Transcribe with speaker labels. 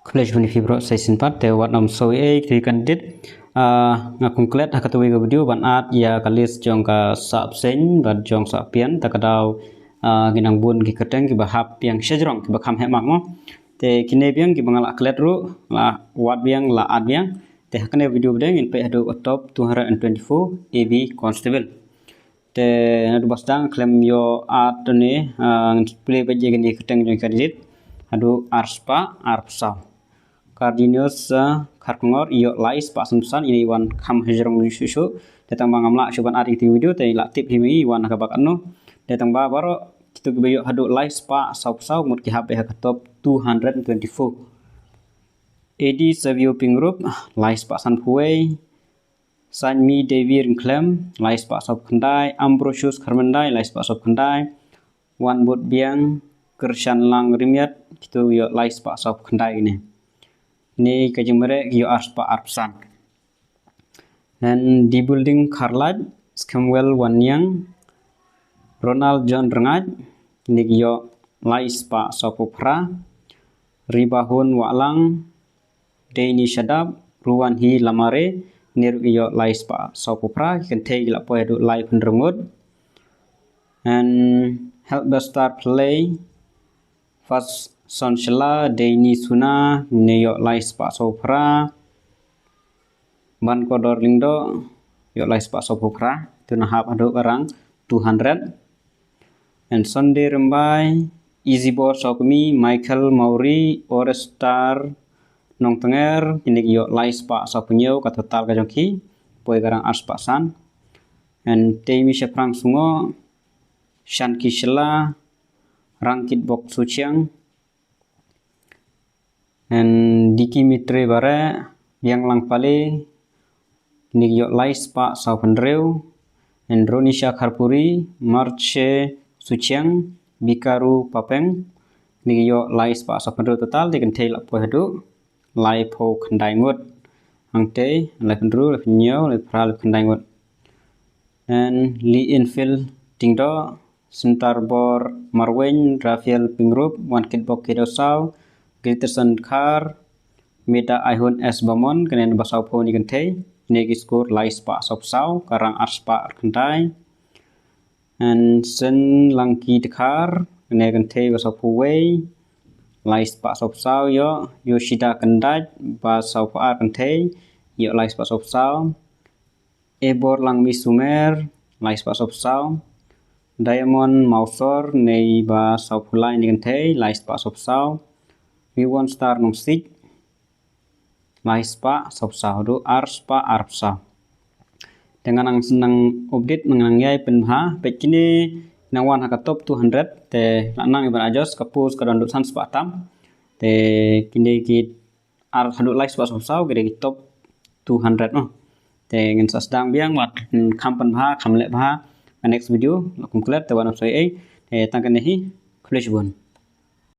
Speaker 1: College Bani Fibro Season 4 te wat nam so ki candidate ngakung klet hakatui ga video ban at ya kalis jong ka sap sen ban jong sap pian takadau ginang bun ki keteng ki bahap yang sejrong ki bakham he mak mo te kine biang ki bangala klet ru la wat biang la ad biang te hakane video bdeng in pe adu top 224 AB constable te adu basdang klem yo at ne play baje gini keteng jong candidate adu arspa arpsau Cardinals karkongor iyo lais pasan ini wan kam hejrong susu datang bangamla coban ari ti video te la tip himi wan kabak anu datang ba baro kitu gebeyo hadu lais pa sau mut ki hp ha top 224 Edi Savio Pingrup lais pasan huei Sanmi Devir Klem lais pa sau khandai Ambrosius Karmandai lais pa sau khandai wan bot biang Kershan Lang Rimiat kitu yo lais pa sau khandai ini ni kajimere yo arspa arpsan dan di building Karlaj Samuel Wanyang Ronald John Rengat ni yo lais pa sopopra Ribahun Walang Deni Shadab Ruan Hi Lamare niru yo lais pa sopopra kente la po edu live ndrumut and help the star play fast Sonshela Deni Suna Neo Lais Pak Sopra Ban Kodor Lingdo Yo Lais Pak Sopra itu nahap adu orang 200 and Sunday Rembai Easy Board Sokmi Michael Mauri Orestar Nong Tenger ini yo Lais Pak Sopunyo ka total ka jongki poi garang ars pasan and Temi Sheprang Sungo Shan Kishela Rangkit Bok Suciang and Diki Mitre bare yang lang pale ni yo lais pa sau pendreu and Ronisha Karpuri Marche Suciang Bikaru Papeng ni yo lais pa sau pendreu total di kan tail po hadu lai po khandai ngut angte lai pendreu lai nyo lai pral khandai ngut and Li Infil Tingdo Sentar Bor Marwen Rafael Pingrup Wan Kitbok Kedosau Greterson Kar Meta Aihun S Bamon kenen basau po ni kente negi skor lais pa sopsau karang arspa kentai and sen langki dekar kene kente basau po wei lais pa sopsau yo Yoshida kendaj basau pa kente yo lais pa sopsau Ebor lang misumer lais pa sopsau Diamond Mausor nei basau pulai ni kente lais pa sopsau We want star nong sik lais pa sopsau do arspa arpsa dengan ang senang update mengenang yai penha pekini nawan haka top 200 te lanang iban ajos kapus kadon san spatam te kini ki ar hadu lais pa sopsau gede top 200 no te ngin sasdang biang wat kampan bha kamle bha next video lakum klet te wanam sai te tangkan hi college bon